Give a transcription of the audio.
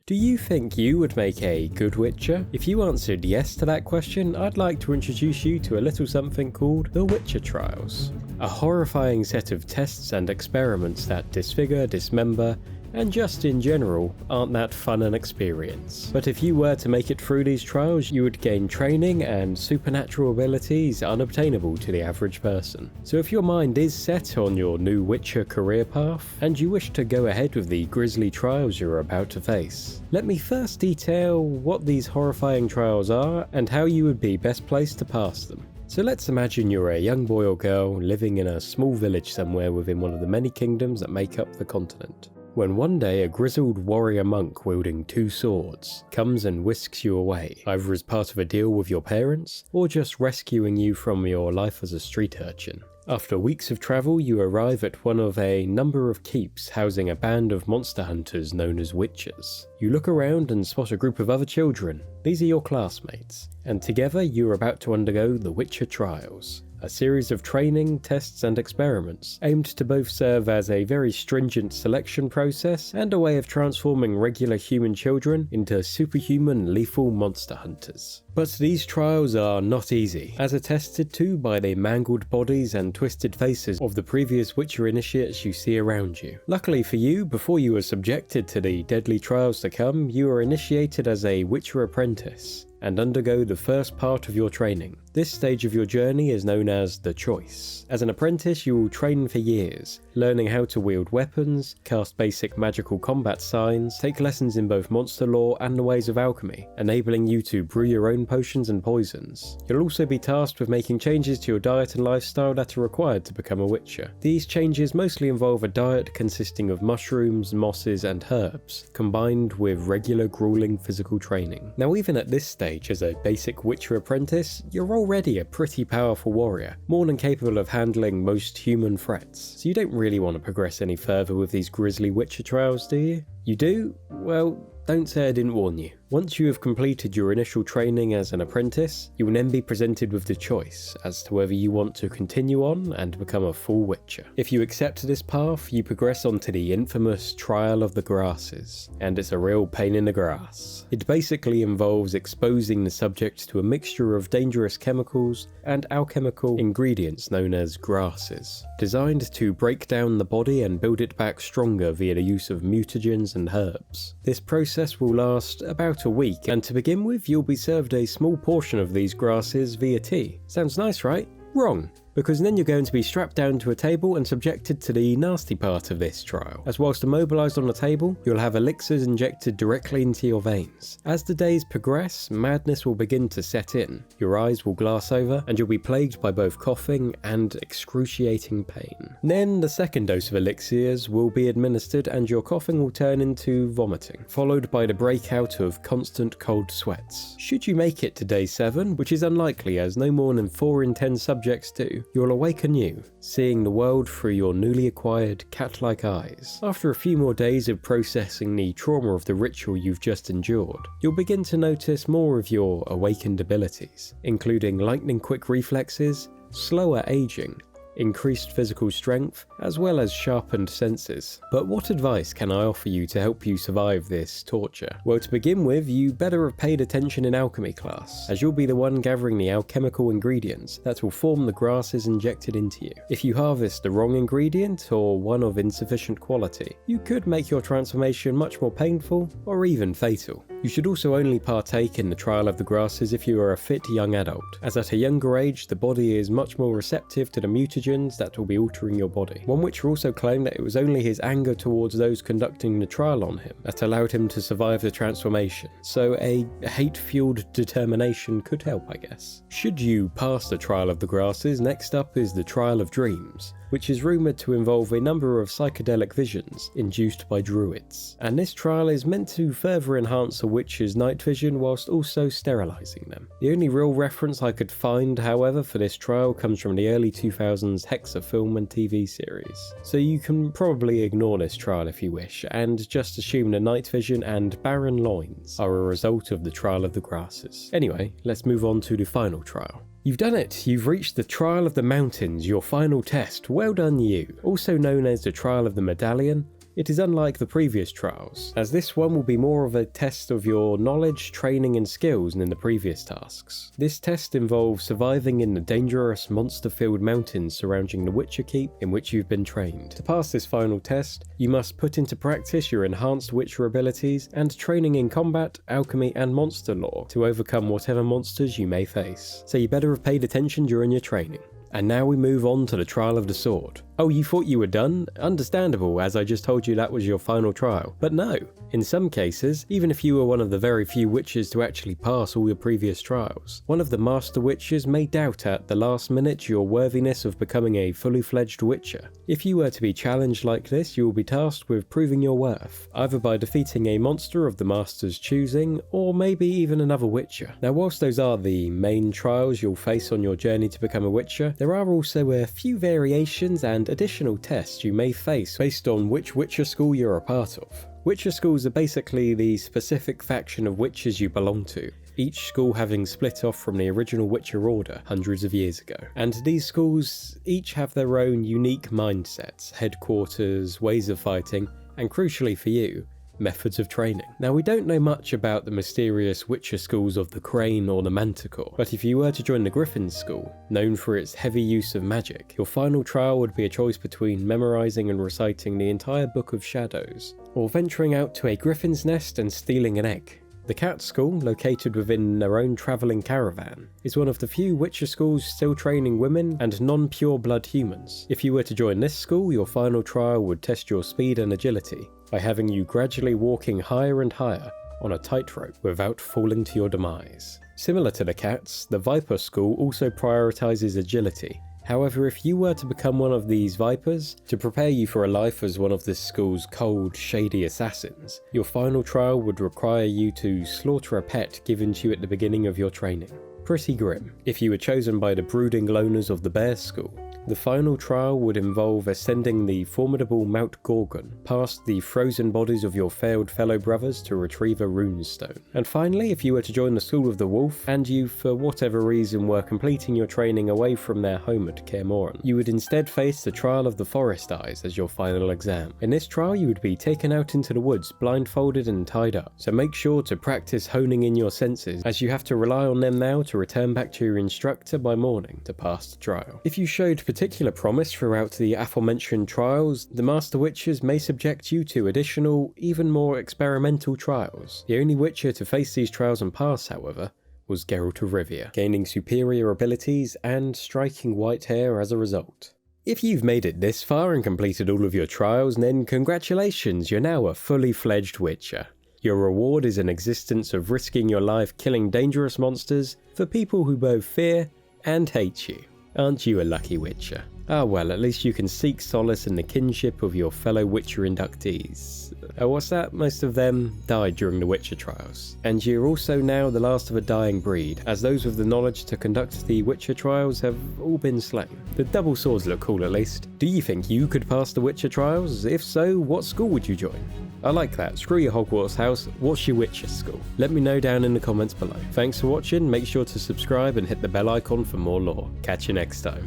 Do you think you would make a good Witcher? If you answered yes to that question, I'd like to introduce you to a little something called the Witcher Trials. A horrifying set of tests and experiments that disfigure, dismember, and just in general aren't that fun an experience. But if you were to make it through these trials, you would gain training and supernatural abilities unobtainable to the average person. So if your mind is set on your new Witcher career path, and you wish to go ahead with the grisly trials you're about to face, let me first detail what these horrifying trials are and how you would be best placed to pass them. So let's imagine you're a young boy or girl living in a small village somewhere within one of the many kingdoms that make up the continent. When one day a grizzled warrior monk wielding 2 swords comes and whisks you away, either as part of a deal with your parents, or just rescuing you from your life as a street urchin. After weeks of travel, you arrive at one of a number of keeps housing a band of monster hunters known as Witchers. You look around and spot a group of other children. These are your classmates, and together you are about to undergo the Witcher Trials. A series of training, tests and experiments aimed to both serve as a very stringent selection process and a way of transforming regular human children into superhuman lethal monster hunters. But these trials are not easy, as attested to by the mangled bodies and twisted faces of the previous Witcher initiates you see around you. Luckily for you, before you were subjected to the deadly trials to come, you were initiated as a Witcher apprentice and undergo the first part of your training. This stage of your journey is known as the Choice. As an apprentice, you will train for years, learning how to wield weapons, cast basic magical combat signs, take lessons in both monster lore and the ways of alchemy, enabling you to brew your own potions and poisons. You'll also be tasked with making changes to your diet and lifestyle that are required to become a Witcher. These changes mostly involve a diet consisting of mushrooms, mosses and herbs, combined with regular grueling physical training. Now even at this stage, as a basic Witcher apprentice, you're already a pretty powerful warrior, more than capable of handling most human threats, so you don't really want to progress any further with these grisly Witcher trials, do you? You do? Well, don't say I didn't warn you. Once you have completed your initial training as an apprentice, you will then be presented with the choice as to whether you want to continue on and become a full Witcher. If you accept this path, you progress onto the infamous Trial of the Grasses, and it's a real pain in the grass. It basically involves exposing the subject to a mixture of dangerous chemicals and alchemical ingredients known as grasses, designed to break down the body and build it back stronger via the use of mutagens and herbs. This process will last about a week, and to begin with, you'll be served a small portion of these grasses via tea. Sounds nice, right? Wrong. Because then you're going to be strapped down to a table and subjected to the nasty part of this trial, as whilst immobilised on the table, you'll have elixirs injected directly into your veins. As the days progress, madness will begin to set in, your eyes will glass over, and you'll be plagued by both coughing and excruciating pain. Then the second dose of elixirs will be administered and your coughing will turn into vomiting, followed by the breakout of constant cold sweats. Should you make it to day 7, which is unlikely as no more than 4 in 10 subjects do, you'll awaken anew, seeing the world through your newly acquired cat-like eyes. After a few more days of processing the trauma of the ritual you've just endured, you'll begin to notice more of your awakened abilities, including lightning-quick reflexes, slower aging, increased physical strength, as well as sharpened senses. But what advice can I offer you to help you survive this torture? Well, to begin with, you better have paid attention in alchemy class, as you'll be the one gathering the alchemical ingredients that will form the grasses injected into you. If you harvest the wrong ingredient or one of insufficient quality, you could make your transformation much more painful or even fatal. You should also only partake in the Trial of the Grasses if you are a fit young adult, as at a younger age the body is much more receptive to the mutagens that will be altering your body. One Witcher also claimed that it was only his anger towards those conducting the trial on him that allowed him to survive the transformation, so a hate-fueled determination could help, I guess. Should you pass the Trial of the Grasses, next up is the Trial of Dreams, which is rumoured to involve a number of psychedelic visions induced by druids. And this trial is meant to further enhance a witch's night vision whilst also sterilising them. The only real reference I could find, however, for this trial comes from the early 2000s Hexa film and TV series. So you can probably ignore this trial if you wish, and just assume the night vision and barren loins are a result of the Trial of the Grasses. Anyway, let's move on to the final trial. You've done it! You've reached the Trial of the Mountains, your final test. Well done you! Also known as the Trial of the Medallion, It is unlike the previous trials, as this one will be more of a test of your knowledge, training and skills than the previous tasks. This test involves surviving in the dangerous monster-filled mountains surrounding the Witcher Keep in which you've been trained. To pass this final test, you must put into practice your enhanced Witcher abilities and training in combat, alchemy and monster lore to overcome whatever monsters you may face. So you better have paid attention during your training. And now we move on to the Trial of the Sword. Oh, you thought you were done? Understandable, as I just told you that was your final trial. But no. In some cases, even if you were one of the very few witches to actually pass all your previous trials, one of the master witches may doubt at the last minute your worthiness of becoming a fully fledged witcher. If you were to be challenged like this, you will be tasked with proving your worth, either by defeating a monster of the master's choosing, or maybe even another witcher. Now, whilst those are the main trials you'll face on your journey to become a witcher, there are also a few variations and additional tests you may face based on which Witcher school you're a part of. Witcher schools are basically the specific faction of witches you belong to, each school having split off from the original Witcher Order hundreds of years ago. And these schools each have their own unique mindsets, headquarters, ways of fighting, and crucially for you, methods of training. Now, we don't know much about the mysterious Witcher schools of the Crane or the Manticore, but if you were to join the Griffin school, known for its heavy use of magic, your final trial would be a choice between memorizing and reciting the entire Book of Shadows, or venturing out to a griffin's nest and stealing an egg. The Cat School, located within their own travelling caravan, is one of the few Witcher schools still training women and non-pure blood humans. If you were to join this school, your final trial would test your speed and agility by having you gradually walking higher and higher on a tightrope without falling to your demise. Similar to the Cats, the Viper School also prioritises agility. However, if you were to become one of these Vipers, to prepare you for a life as one of this school's cold, shady assassins, your final trial would require you to slaughter a pet given to you at the beginning of your training. Pretty grim. If you were chosen by the brooding loners of the Bear School, the final trial would involve ascending the formidable Mount Gorgon, past the frozen bodies of your failed fellow brothers to retrieve a runestone. And finally, if you were to join the School of the Wolf, and you for whatever reason were completing your training away from their home at Kaer Morhen, you would instead face the Trial of the Forest Eyes as your final exam. In this trial, you would be taken out into the woods, blindfolded and tied up, so make sure to practice honing in your senses, as you have to rely on them now to return back to your instructor by morning to pass the trial. If you showed particular promise throughout the aforementioned trials, the Master Witchers may subject you to additional, even more experimental trials. The only Witcher to face these trials and pass, however, was Geralt of Rivia, gaining superior abilities and striking white hair as a result. If you've made it this far and completed all of your trials, then congratulations, you're now a fully fledged Witcher. Your reward is an existence of risking your life killing dangerous monsters for people who both fear and hate you. Aren't you a lucky Witcher? Ah well, at least you can seek solace in the kinship of your fellow Witcher inductees. What's that? Most of them died during the Witcher trials. And you're also now the last of a dying breed, as those with the knowledge to conduct the Witcher trials have all been slain. The double swords look cool at least. Do you think you could pass the Witcher trials? If so, what school would you join? I like that. Screw your Hogwarts house, what's your Witcher school? Let me know down in the comments below. Thanks for watching, make sure to subscribe and hit the bell icon for more lore. Catch you next time.